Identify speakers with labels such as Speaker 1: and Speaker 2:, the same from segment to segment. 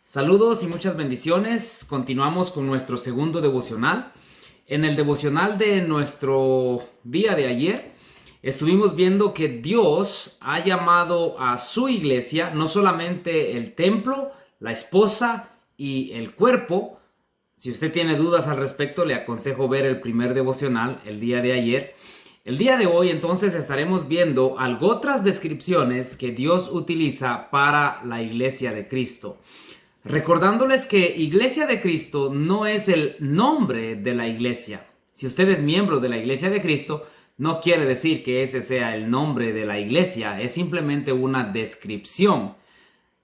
Speaker 1: Saludos y muchas bendiciones. Continuamos con nuestro segundo devocional. En el devocional de nuestro día de ayer, estuvimos viendo que Dios ha llamado a su iglesia, no solamente el templo, la esposa y el cuerpo. Si usted tiene dudas al respecto, le aconsejo ver el primer devocional el día de ayer. El día de hoy entonces estaremos viendo otras descripciones que Dios utiliza para la iglesia de Cristo. Recordándoles que Iglesia de Cristo no es el nombre de la iglesia. Si usted es miembro de la Iglesia de Cristo, no quiere decir que ese sea el nombre de la iglesia, es simplemente una descripción.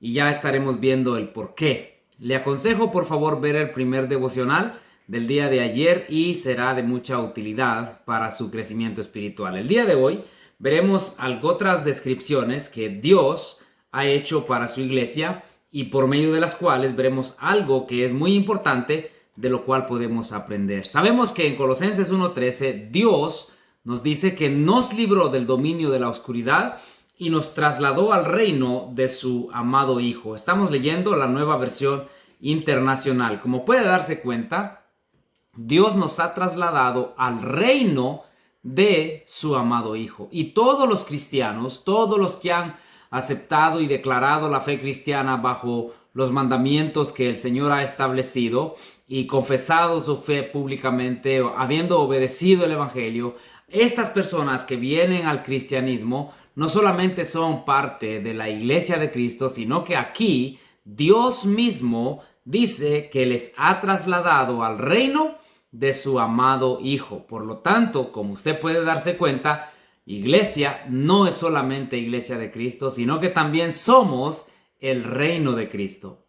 Speaker 1: Y ya estaremos viendo el por qué. Le aconsejo por favor ver el primer devocional del día de ayer y será de mucha utilidad para su crecimiento espiritual. El día de hoy veremos otras descripciones que Dios ha hecho para su iglesia y por medio de las cuales veremos algo que es muy importante, de lo cual podemos aprender. Sabemos que en Colosenses 1:13 Dios nos dice que nos libró del dominio de la oscuridad y nos trasladó al reino de su amado Hijo. Estamos leyendo la Nueva Versión Internacional. Como puede darse cuenta, Dios nos ha trasladado al reino de su amado Hijo. Y todos los cristianos, todos los que han aceptado y declarado la fe cristiana bajo los mandamientos que el Señor ha establecido y confesado su fe públicamente, habiendo obedecido el Evangelio, estas personas que vienen al cristianismo no solamente son parte de la iglesia de Cristo, sino que aquí Dios mismo dice que les ha trasladado al reino de su amado Hijo. Por lo tanto, como usted puede darse cuenta, iglesia no es solamente iglesia de Cristo, sino que también somos el reino de Cristo.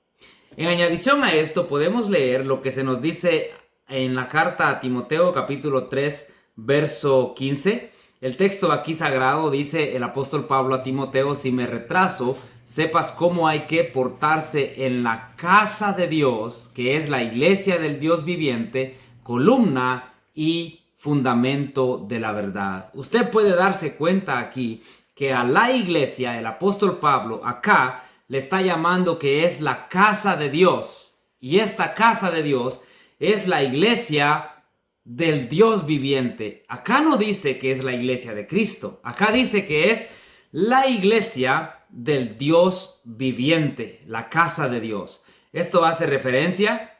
Speaker 1: En añadición a esto, podemos leer lo que se nos dice en la carta a Timoteo, capítulo 3, verso 15. El texto aquí sagrado dice el apóstol Pablo a Timoteo: si me retraso, sepas cómo hay que portarse en la casa de Dios, que es la iglesia del Dios viviente, columna y fundamento de la verdad. Usted puede darse cuenta aquí que a la iglesia, el apóstol Pablo acá le está llamando que es la casa de Dios. Y esta casa de Dios es la iglesia del Dios viviente. Acá no dice que es la iglesia de Cristo. Acá dice que es la iglesia del Dios viviente, la casa de Dios. Esto hace referencia,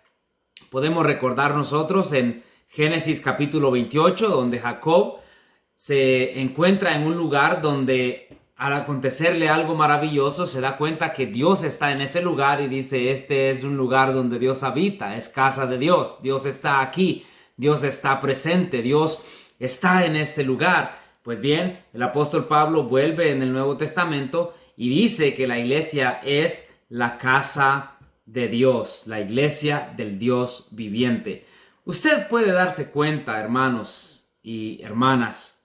Speaker 1: podemos recordar nosotros en Génesis capítulo 28, donde Jacob se encuentra en un lugar donde al acontecerle algo maravilloso se da cuenta que Dios está en ese lugar y dice: este es un lugar donde Dios habita, es casa de Dios, Dios está aquí, Dios está presente, Dios está en este lugar. Pues bien, el apóstol Pablo vuelve en el Nuevo Testamento y dice que la iglesia es la casa de Dios, la iglesia del Dios viviente. Usted puede darse cuenta, hermanos y hermanas,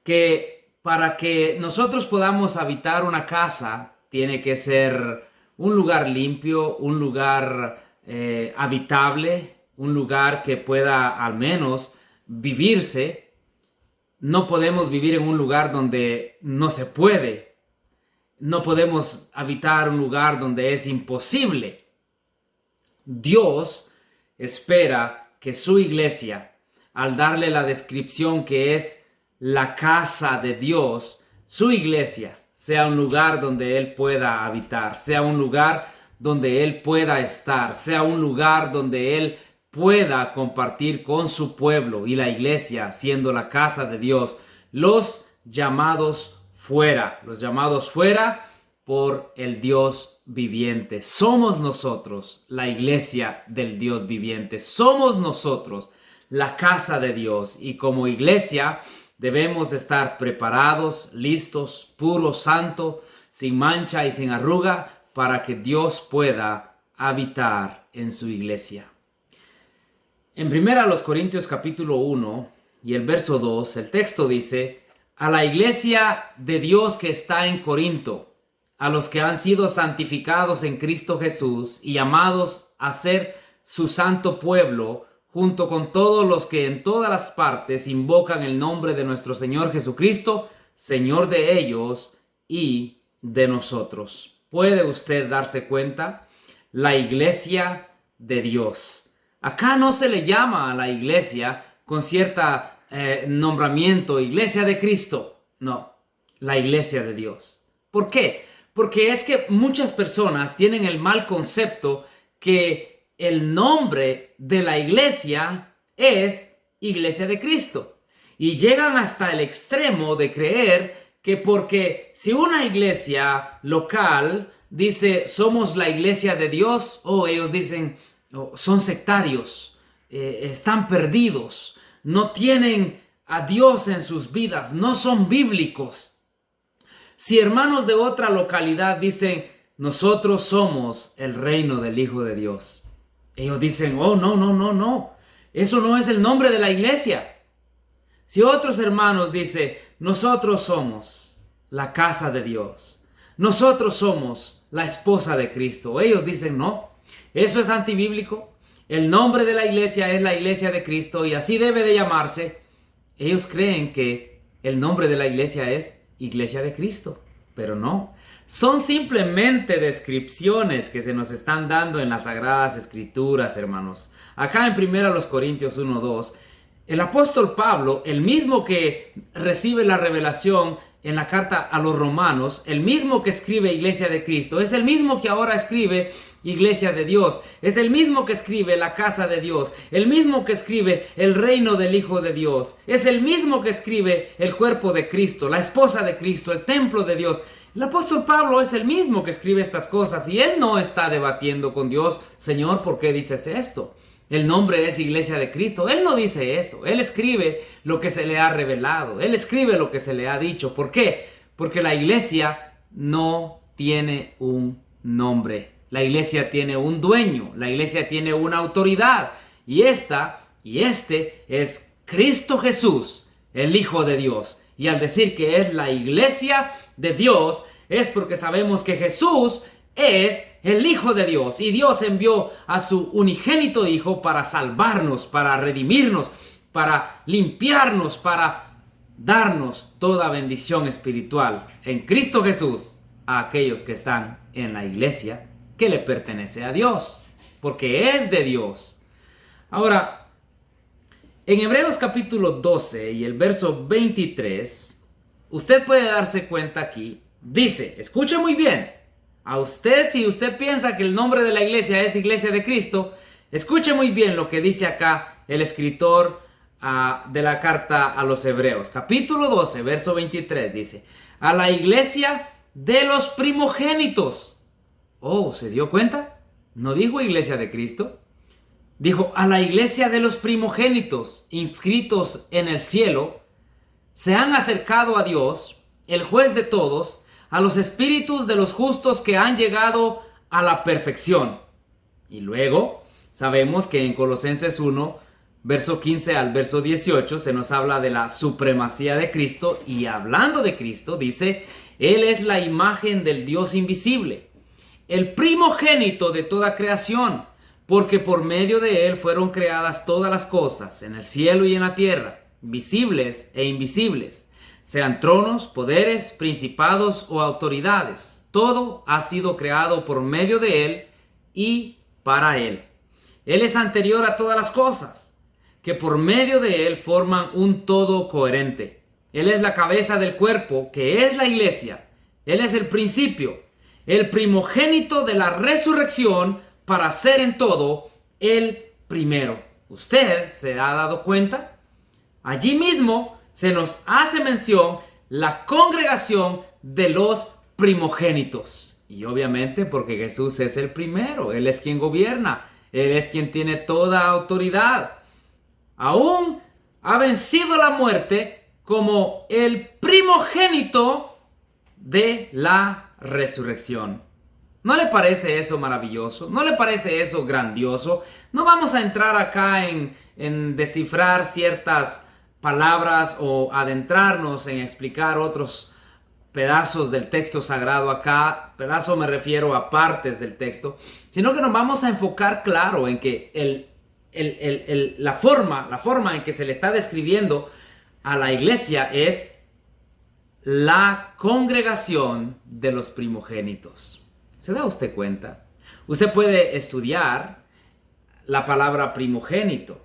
Speaker 1: que para que nosotros podamos habitar una casa, tiene que ser un lugar limpio, un lugar habitable, un lugar que pueda al menos vivirse. No podemos vivir en un lugar donde no se puede. No podemos habitar un lugar donde es imposible. Dios espera que su iglesia, al darle la descripción que es la casa de Dios, su iglesia sea un lugar donde Él pueda habitar, sea un lugar donde Él pueda estar, sea un lugar donde Él pueda compartir con su pueblo, y la iglesia siendo la casa de Dios, los llamados fuera por el Dios viviente. Somos nosotros la iglesia del Dios viviente, somos nosotros la casa de Dios, y como iglesia debemos estar preparados, listos, puros, santos, sin mancha y sin arruga, para que Dios pueda habitar en su iglesia. En 1 Corintios capítulo 1 y el verso 2, el texto dice: a la iglesia de Dios que está en Corinto, a los que han sido santificados en Cristo Jesús y llamados a ser su santo pueblo, junto con todos los que en todas las partes invocan el nombre de nuestro Señor Jesucristo, Señor de ellos y de nosotros. ¿Puede usted darse cuenta? la iglesia de Dios. Acá no se le llama a la iglesia con cierta nombramiento, iglesia de Cristo. No, la iglesia de Dios. ¿Por qué? Porque es que muchas personas tienen el mal concepto que el nombre de la iglesia es iglesia de Cristo. Y llegan hasta el extremo de creer que porque si una iglesia local dice somos la iglesia de Dios, o ellos dicen son sectarios, están perdidos, no tienen a Dios en sus vidas, no son bíblicos. Si hermanos de otra localidad dicen nosotros somos el reino del Hijo de Dios, ellos dicen no, eso no es el nombre de la iglesia. Si otros hermanos dicen nosotros somos la casa de Dios, nosotros somos la esposa de Cristo, ellos dicen no, eso es antibíblico. El nombre de la iglesia es la iglesia de Cristo y así debe de llamarse. Ellos creen que el nombre de la iglesia es iglesia de Cristo, pero no. Son simplemente descripciones que se nos están dando en las Sagradas Escrituras, hermanos. Acá en 1 Corintios 1:2, el apóstol Pablo, el mismo que recibe la revelación en la carta a los romanos, el mismo que escribe Iglesia de Cristo, es el mismo que ahora escribe Iglesia de Dios, es el mismo que escribe la casa de Dios, el mismo que escribe el reino del Hijo de Dios, es el mismo que escribe el cuerpo de Cristo, la esposa de Cristo, el templo de Dios. El apóstol Pablo es el mismo que escribe estas cosas y él no está debatiendo con Dios, Señor, ¿por qué dices esto? El nombre es Iglesia de Cristo. Él no dice eso. Él escribe lo que se le ha revelado. Él escribe lo que se le ha dicho. ¿Por qué? Porque la iglesia no tiene un nombre. La iglesia tiene un dueño. La iglesia tiene una autoridad. Y este es Cristo Jesús, el Hijo de Dios. Y al decir que es la iglesia de Dios, es porque sabemos que Jesús es el Hijo de Dios y Dios envió a su unigénito Hijo para salvarnos, para redimirnos, para limpiarnos, para darnos toda bendición espiritual en Cristo Jesús a aquellos que están en la iglesia que le pertenece a Dios, porque es de Dios. Ahora, en Hebreos capítulo 12 y el verso 23, usted puede darse cuenta aquí, dice, escuche muy bien, a usted, si usted piensa que el nombre de la iglesia es Iglesia de Cristo, escuche muy bien lo que dice acá el escritor de la carta a los Hebreos. Capítulo 12, verso 23 dice, a la iglesia de los primogénitos. Oh, ¿se dio cuenta? No dijo Iglesia de Cristo. Dijo, a la iglesia de los primogénitos inscritos en el cielo, se han acercado a Dios, el juez de todos, a los espíritus de los justos que han llegado a la perfección. Y luego sabemos que en Colosenses 1, verso 15 al verso 18, se nos habla de la supremacía de Cristo. Y hablando de Cristo, dice, Él es la imagen del Dios invisible, el primogénito de toda creación, porque por medio de Él fueron creadas todas las cosas, en el cielo y en la tierra, visibles e invisibles, sean tronos, poderes, principados o autoridades. Todo ha sido creado por medio de Él y para Él. Él es anterior a todas las cosas, que por medio de Él forman un todo coherente. Él es la cabeza del cuerpo, que es la iglesia. Él es el principio, el primogénito de la resurrección, para ser en todo el primero. ¿Usted se ha dado cuenta? Allí mismo se nos hace mención la congregación de los primogénitos. Y obviamente porque Jesús es el primero, Él es quien gobierna, Él es quien tiene toda autoridad. Aún ha vencido la muerte como el primogénito de la resurrección. ¿No le parece eso maravilloso? ¿No le parece eso grandioso? No vamos a entrar acá en descifrar ciertas palabras o adentrarnos en explicar otros pedazos del texto sagrado acá. Pedazo me refiero a partes del texto, sino que nos vamos a enfocar claro en que la forma en que se le está describiendo a la iglesia es la congregación de los primogénitos. ¿Se da usted cuenta? Usted puede estudiar la palabra primogénito.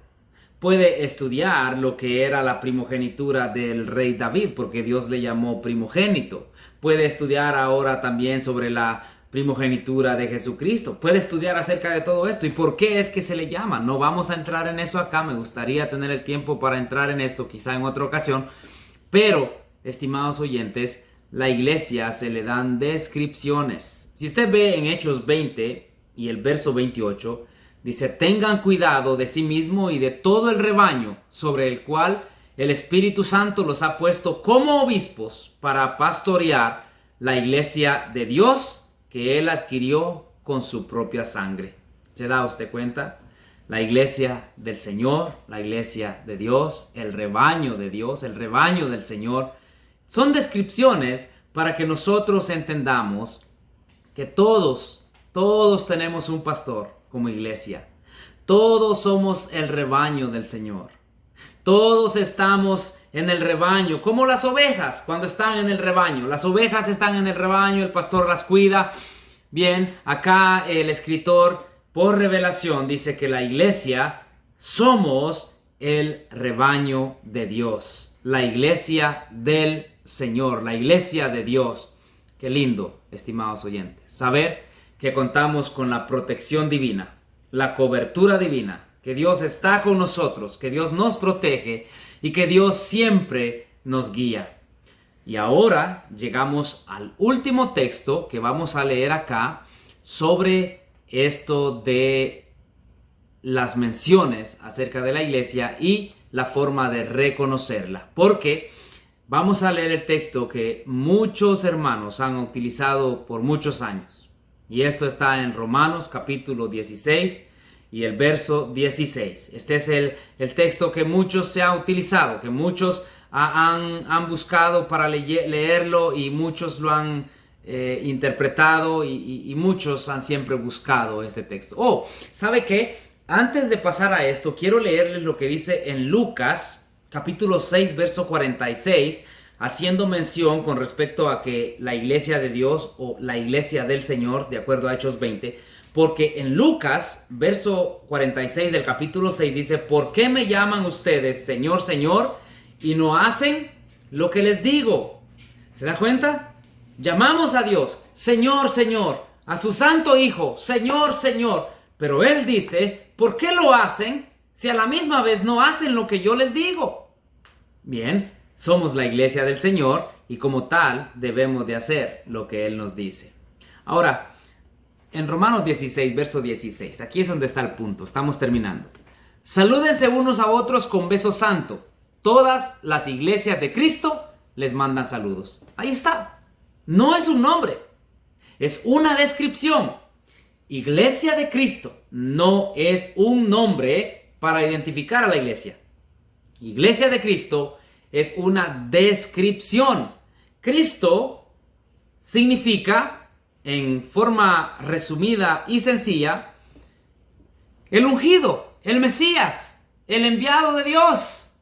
Speaker 1: Puede estudiar lo que era la primogenitura del rey David, porque Dios le llamó primogénito. Puede estudiar ahora también sobre la primogenitura de Jesucristo. Puede estudiar acerca de todo esto y por qué es que se le llama. No vamos a entrar en eso acá. Me gustaría tener el tiempo para entrar en esto quizá en otra ocasión. Pero, estimados oyentes, la iglesia se le dan descripciones. Si usted ve en Hechos 20 y el verso 28, dice: tengan cuidado de sí mismo y de todo el rebaño sobre el cual el Espíritu Santo los ha puesto como obispos para pastorear la iglesia de Dios que Él adquirió con su propia sangre. ¿Se da usted cuenta? La iglesia del Señor, la iglesia de Dios, el rebaño de Dios, el rebaño del Señor, son descripciones para que nosotros entendamos que todos tenemos un pastor como iglesia. Todos somos el rebaño del Señor. Todos estamos en el rebaño, como las ovejas cuando están en el rebaño. Las ovejas están en el rebaño, el pastor las cuida. Bien, acá el escritor por revelación dice que la iglesia somos el rebaño de Dios. La iglesia del Señor, la iglesia de Dios. Qué lindo, estimados oyentes, saber que contamos con la protección divina, la cobertura divina, que Dios está con nosotros, que Dios nos protege y que Dios siempre nos guía. Y ahora llegamos al último texto que vamos a leer acá sobre esto de las menciones acerca de la iglesia y la forma de reconocerla. Porque vamos a leer el texto que muchos hermanos han utilizado por muchos años. Y esto está en Romanos capítulo 16 y el verso 16. Este es el texto que muchos se ha utilizado, que muchos han buscado para leerlo y muchos lo han interpretado y muchos han siempre buscado este texto. ¿Sabe qué? Antes de pasar a esto, quiero leerles lo que dice en Lucas capítulo 6, verso 46, haciendo mención con respecto a que la iglesia de Dios o la iglesia del Señor, de acuerdo a Hechos 20, porque en Lucas, verso 46 del capítulo 6 dice: ¿por qué me llaman ustedes Señor, Señor, y no hacen lo que les digo? ¿Se da cuenta? Llamamos a Dios Señor, Señor, a su santo Hijo Señor, Señor, pero Él dice: ¿por qué lo hacen si a la misma vez no hacen lo que yo les digo? Bien, somos la iglesia del Señor y como tal debemos de hacer lo que Él nos dice. Ahora, en Romanos 16, verso 16, aquí es donde está el punto, estamos terminando. Salúdense unos a otros con beso santo. Todas las iglesias de Cristo les mandan saludos. Ahí está. No es un nombre, es una descripción. Iglesia de Cristo no es un nombre para identificar a la iglesia. Iglesia de Cristo es una descripción. Cristo significa, en forma resumida y sencilla, el ungido, el Mesías, el enviado de Dios,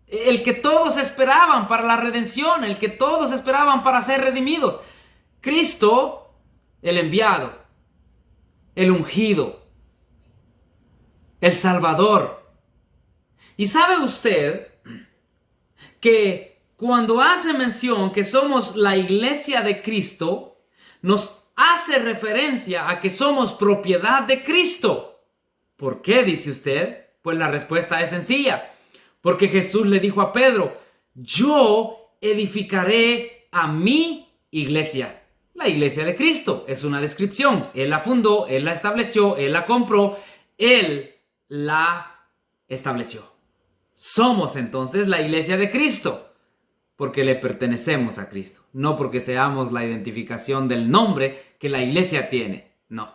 Speaker 1: el que todos esperaban para la redención, el que todos esperaban para ser redimidos. Cristo, el enviado, el ungido, el Salvador. ¿Y sabe usted que cuando hace mención que somos la iglesia de Cristo, nos hace referencia a que somos propiedad de Cristo? ¿Por qué, dice usted? Pues la respuesta es sencilla. Porque Jesús le dijo a Pedro: yo edificaré a mi iglesia. La iglesia de Cristo es una descripción. Él la fundó, Él la estableció, Él la compró, Él la estableció. Somos entonces la iglesia de Cristo porque le pertenecemos a Cristo, no porque seamos la identificación del nombre que la iglesia tiene, no.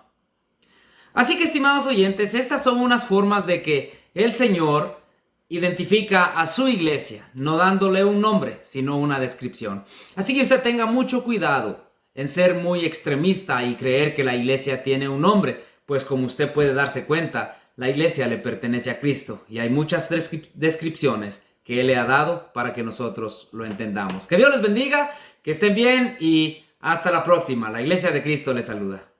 Speaker 1: Así que, estimados oyentes, estas son unas formas de que el Señor identifica a su iglesia, no dándole un nombre, sino una descripción. Así que usted tenga mucho cuidado en ser muy extremista y creer que la iglesia tiene un nombre, pues como usted puede darse cuenta, la iglesia le pertenece a Cristo y hay muchas descripciones que Él le ha dado para que nosotros lo entendamos. Que Dios les bendiga, que estén bien y hasta la próxima. La iglesia de Cristo les saluda.